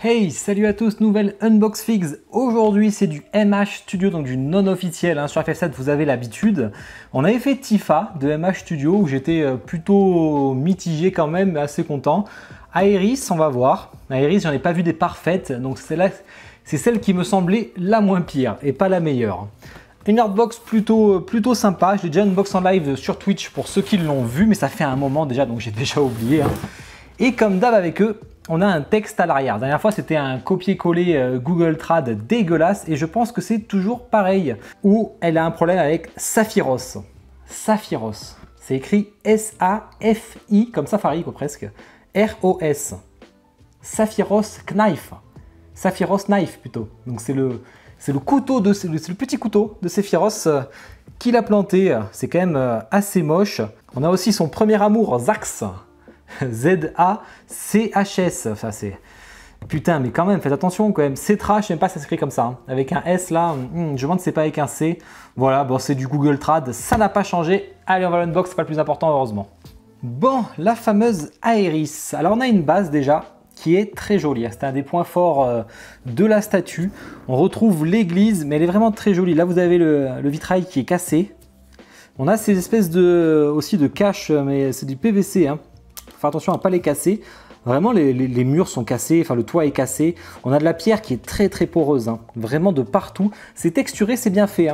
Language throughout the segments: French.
Hey, salut à tous, nouvelle Unbox Figs. Aujourd'hui, c'est du MH Studio, donc du non officiel. Sur FF7, vous avez l'habitude. On avait fait Tifa de MH Studio où j'étais plutôt mitigé quand même, mais assez content. Aeris, on va voir. Aeris, j'en ai pas vu des parfaites, donc c'est celle qui me semblait la moins pire et pas la meilleure. Une artbox plutôt sympa. Je l'ai déjà unbox en live sur Twitch pour ceux qui l'ont vu, mais ça fait un moment déjà, donc j'ai déjà oublié. Et comme d'hab avec eux, on a un texte à l'arrière. La dernière fois, c'était un copier-coller Google Trad dégueulasse et je pense que c'est toujours pareil. Ou elle a un problème avec Saphiros. Saphiros. C'est écrit S-A-F-I, comme Safari quoi, presque. R-O-S. Saphiros Knife. Saphiros Knife plutôt. Donc c'est le couteau c'est le petit couteau de Sephiroth qu'il a planté. C'est quand même assez moche. On a aussi son premier amour, Zax. Z-A-C-H-S. Enfin, c'est. Putain, mais quand même, faites attention quand même. Cetra, je sais même pas si ça s'écrit comme ça. Avec un S là, je me demande si c'est pas avec un C. Voilà, bon, c'est du Google Trad. Ça n'a pas changé. Allez, on va l'unbox, c'est pas le plus important, heureusement. Bon, la fameuse Aeris. Alors, on a une base déjà qui est très jolie. C'est un des points forts de la statue. On retrouve l'église, mais elle est vraiment très jolie. Là, vous avez le vitrail qui est cassé. On a ces espèces aussi de caches, mais c'est du PVC. Faire attention à ne pas les casser. Vraiment, les murs sont cassés, enfin le toit est cassé. On a de la pierre qui est très poreuse, vraiment de partout. C'est texturé, c'est bien fait.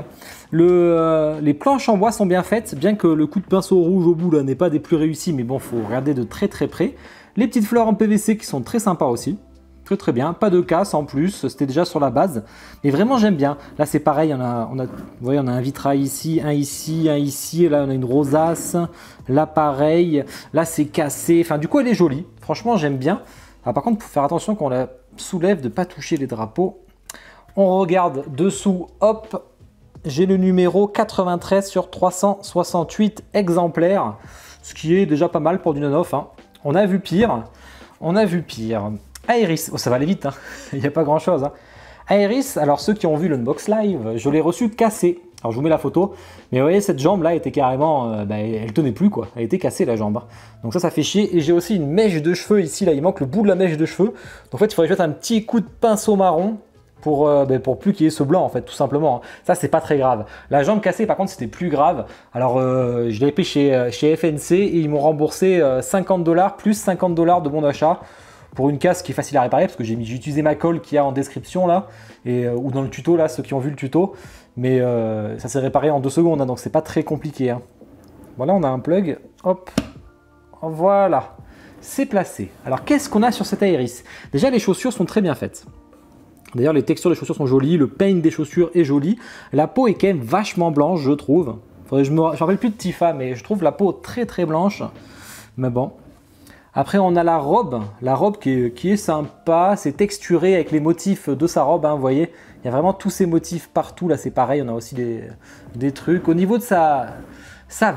Les planches en bois sont bien faites, bien que le coup de pinceau rouge au bout là n'est pas des plus réussis, mais bon, faut regarder de très près. Les petites fleurs en PVC qui sont très sympas aussi. Très bien, pas de casse en plus, c'était déjà sur la base. Mais vraiment j'aime bien. Là c'est pareil, vous voyez, on a un vitrail ici, un ici, un ici. Là on a une rosace. Là pareil. Là c'est cassé. Enfin du coup elle est jolie. Franchement j'aime bien. Alors, par contre il faut faire attention quand on la soulève de ne pas toucher les drapeaux. On regarde dessous, hop. J'ai le numéro 93 sur 368 exemplaires. Ce qui est déjà pas mal pour du non-off. On a vu pire. On a vu pire. Aeris, oh, ça va aller vite, il n'y a pas grand chose. Aeris, alors ceux qui ont vu l'unbox live, je l'ai reçu cassé. Alors je vous mets la photo, mais vous voyez cette jambe là était carrément, elle tenait plus quoi, elle était cassée la jambe. Donc ça fait chier. Et j'ai aussi une mèche de cheveux ici, là il manque le bout de la mèche de cheveux. Donc en fait il faudrait que je mette un petit coup de pinceau marron pour plus qu'il y ait ce blanc en fait, tout simplement. Ça c'est pas très grave. La jambe cassée par contre c'était plus grave. Alors je l'ai payé chez FNC et ils m'ont remboursé 50$ plus 50$ de bon d'achat. Pour une casse qui est facile à réparer, parce que j'ai utilisé ma colle qu'il y a en description là, ou dans le tuto là, ceux qui ont vu le tuto, mais ça s'est réparé en 2 secondes, donc c'est pas très compliqué. Voilà, on a un plug, hop, voilà, c'est placé. Alors qu'est-ce qu'on a sur cette Aeris? Déjà les chaussures sont très bien faites. D'ailleurs les textures des chaussures sont jolies, le paint des chaussures est joli, la peau est quand même vachement blanche je trouve. Je me rappelle plus de Tifa, mais je trouve la peau très blanche, mais bon. Après, on a la robe qui est sympa, c'est texturé avec les motifs de sa robe, vous voyez. Il y a vraiment tous ces motifs partout, là c'est pareil, on a aussi des trucs. Au niveau de sa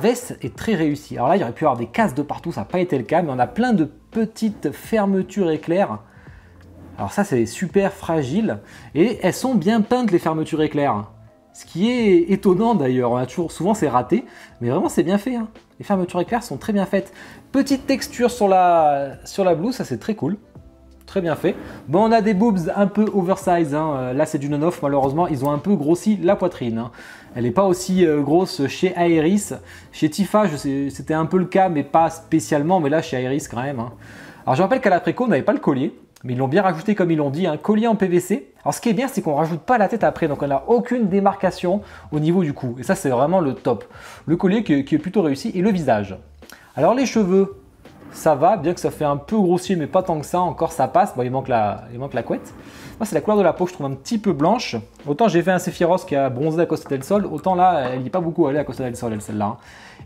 veste est très réussie. Alors là, il y aurait pu y avoir des cases de partout, ça n'a pas été le cas, mais on a plein de petites fermetures éclairs. Alors ça, c'est super fragile, et elles sont bien peintes les fermetures éclairs. Ce qui est étonnant d'ailleurs, souvent c'est raté, mais vraiment c'est bien fait. Les fermetures éclairs sont très bien faites. Petite texture sur la blouse, ça c'est très cool. Très bien fait. Bon, on a des boobs un peu oversize. Là c'est du non-off, malheureusement, ils ont un peu grossi la poitrine. Elle n'est pas aussi grosse chez Aeris. Chez Tifa, c'était un peu le cas, mais pas spécialement. Mais là chez Aeris quand même. Alors je rappelle qu'à la préco, on n'avait pas le collier. Mais ils l'ont bien rajouté comme ils l'ont dit, un collier en PVC. Alors ce qui est bien, c'est qu'on ne rajoute pas la tête après, donc on n'a aucune démarcation au niveau du cou. Et ça, c'est vraiment le top. Le collier qui est plutôt réussi, et le visage. Alors les cheveux, ça va, bien que ça fait un peu grossier, mais pas tant que ça, encore ça passe. Bon, il manque la couette. Moi, c'est la couleur de la peau que je trouve un petit peu blanche. Autant j'ai fait un Sephiroth qui a bronzé à Costa del Sol, autant là, elle n'y est pas beaucoup allée à Costa del Sol, celle-là.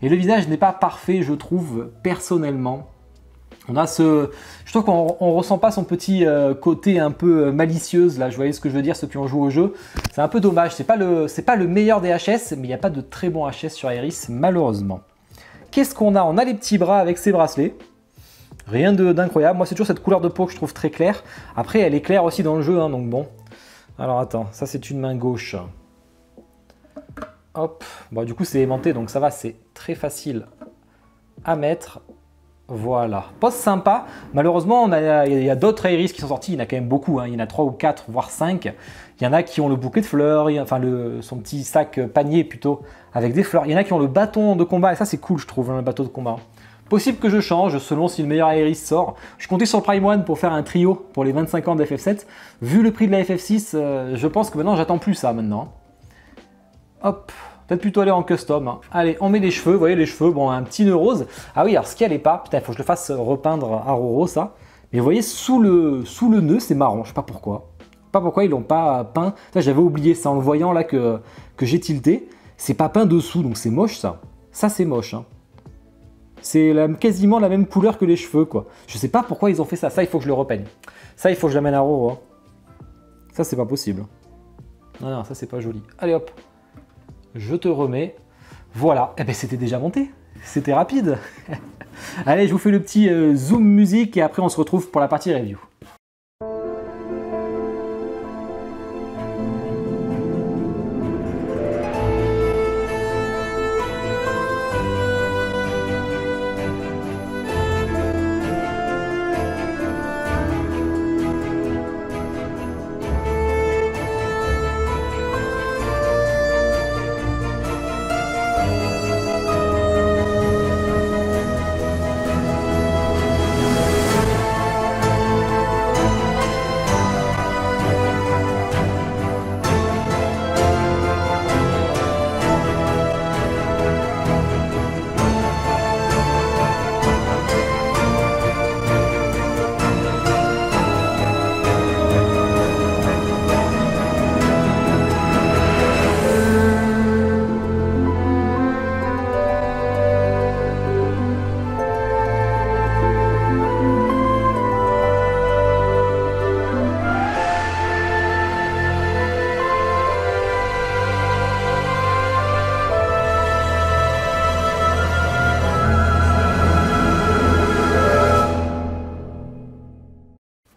Et le visage n'est pas parfait, je trouve, personnellement. On a je trouve qu'on ressent pas son petit côté un peu malicieuse là, je voyais ce que je veux dire, ceux qui ont joué au jeu. C'est un peu dommage, c'est pas le meilleur des HS, mais il n'y a pas de très bon HS sur Aeris malheureusement. Qu'est-ce qu'on a? On a les petits bras avec ses bracelets. Rien d'incroyable. Moi c'est toujours cette couleur de peau que je trouve très claire. Après elle est claire aussi dans le jeu, donc bon. Alors attends, ça c'est une main gauche. Hop, bon du coup c'est aimanté donc ça va, c'est très facile à mettre. Voilà, poste sympa. Malheureusement, il y a d'autres Aeris qui sont sortis. Il y en a quand même beaucoup. Hein. Il y en a 3 ou 4, voire 5. Il y en a qui ont le bouquet de fleurs, enfin son petit sac panier plutôt avec des fleurs. Il y en a qui ont le bâton de combat. Et ça, c'est cool, je trouve, hein, le bateau de combat. Possible que je change selon si le meilleur Aeris sort. Je comptais sur le Prime One pour faire un trio pour les 25 ans de FF7. Vu le prix de la FF6, je pense que maintenant, j'attends plus ça maintenant. Hop. Peut-être plutôt aller en custom. Hein. Allez, on met les cheveux. Vous voyez les cheveux, bon, un petit nœud rose. Ah oui, alors ce qu'il n'y a pas, putain, il faut que je le fasse repeindre à Roro, ça. Mais vous voyez, sous le nœud, c'est marron. Je sais pas pourquoi. Pas pourquoi ils l'ont pas peint. J'avais oublié ça en le voyant là que j'ai tilté. C'est pas peint dessous, donc c'est moche ça. Ça, c'est moche. Hein. C'est quasiment la même couleur que les cheveux, quoi. Je sais pas pourquoi ils ont fait ça. Ça, il faut que je le repeigne. Ça, il faut que je l'amène à Roro. Hein. Ça, c'est pas possible. Non, non, ça, c'est pas joli. Allez, hop. Je te remets. Voilà, eh ben, c'était déjà monté. C'était rapide. Allez, je vous fais le petit zoom musique et après on se retrouve pour la partie review.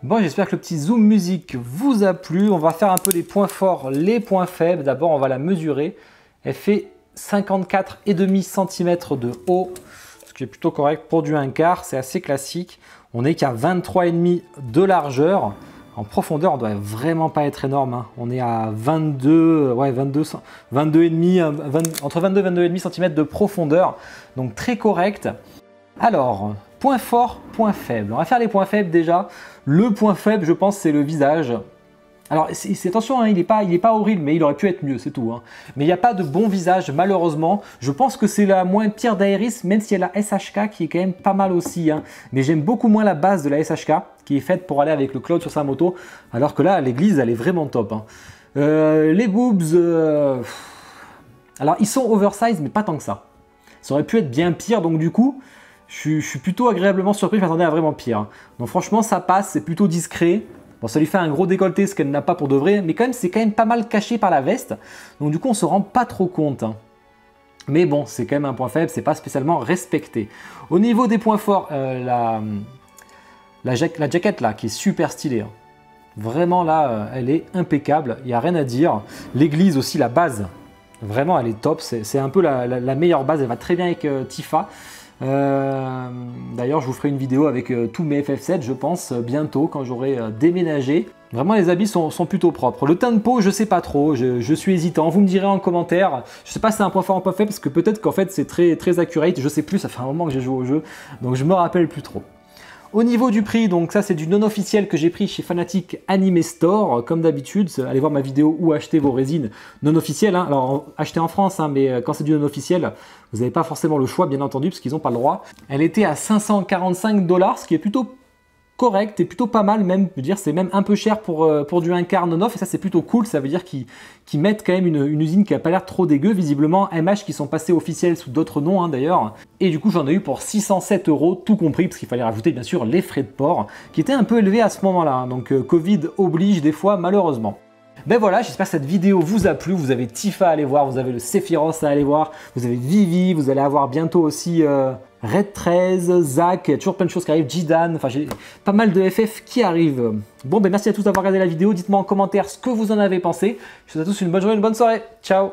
Bon, j'espère que le petit zoom musique vous a plu. On va faire un peu les points forts, les points faibles. D'abord, on va la mesurer. Elle fait 54,5 cm de haut, ce qui est plutôt correct pour du 1/4. C'est assez classique. On n'est qu'à 23,5 de largeur. En profondeur, on doit vraiment pas être énorme. Hein. On est à 22, ouais, 22,5, entre 22 et 22,5 cm de profondeur. Donc très correct. Alors, point fort, point faible. On va faire les points faibles déjà. Le point faible, je pense, c'est le visage. Alors, attention, hein, il n'est pas horrible, mais il aurait pu être mieux, c'est tout. Hein. Mais il n'y a pas de bon visage, malheureusement. Je pense que c'est la moins pire d'Aeris, même s'il y a la SHK qui est quand même pas mal aussi. Hein. Mais j'aime beaucoup moins la base de la SHK, qui est faite pour aller avec le Cloud sur sa moto. Alors que là, l'église, elle est vraiment top. Hein. Les boobs, alors ils sont oversize, mais pas tant que ça. Ça aurait pu être bien pire, donc du coup... Je suis plutôt agréablement surpris, je m'attendais à vraiment pire. Donc franchement, ça passe, c'est plutôt discret. Bon, ça lui fait un gros décolleté, ce qu'elle n'a pas pour de vrai, mais quand même, c'est quand même pas mal caché par la veste. Donc du coup, on se rend pas trop compte. Hein. Mais bon, c'est quand même un point faible, c'est pas spécialement respecté. Au niveau des points forts, la jaquette là, qui est super stylée. Hein. Vraiment là, elle est impeccable, il n'y a rien à dire. L'église aussi, la base, vraiment, elle est top. C'est un peu la meilleure base, elle va très bien avec Tifa. D'ailleurs, je vous ferai une vidéo avec tous mes FF7, je pense, bientôt, quand j'aurai déménagé. Vraiment, les habits sont plutôt propres. Le teint de peau, je sais pas trop, je suis hésitant. Vous me direz en commentaire. Je sais pas si c'est un point fort ou un point faible, parce que peut-être qu'en fait, c'est très accurate. Je sais plus, ça fait un moment que j'ai joué au jeu, donc je me rappelle plus trop. Au niveau du prix, donc ça c'est du non officiel que j'ai pris chez Fanatic Anime Store, comme d'habitude. Allez voir ma vidéo où acheter vos résines non officielles. Hein. Alors achetez en France, hein, mais quand c'est du non officiel, vous n'avez pas forcément le choix, bien entendu, parce qu'ils n'ont pas le droit. Elle était à 545 $, ce qui est plutôt correct et plutôt pas mal même. Je veux dire, c'est même un peu cher pour du 1/4 non-off, et ça c'est plutôt cool. Ça veut dire qu'ils mettent quand même une usine qui a pas l'air trop dégueu. Visiblement MH qui sont passés officiels sous d'autres noms hein, d'ailleurs. Et du coup j'en ai eu pour 607 €, tout compris, parce qu'il fallait rajouter bien sûr les frais de port qui étaient un peu élevés à ce moment-là. Hein. Donc Covid oblige des fois malheureusement. Ben voilà, j'espère que cette vidéo vous a plu. Vous avez Tifa à aller voir, vous avez le Sephiroth à aller voir, vous avez Vivi, vous allez avoir bientôt aussi Red 13, Zack, il y a toujours plein de choses qui arrivent, Jidan, enfin j'ai pas mal de FF qui arrivent. Bon ben merci à tous d'avoir regardé la vidéo, dites-moi en commentaire ce que vous en avez pensé. Je vous souhaite à tous une bonne journée, une bonne soirée, ciao.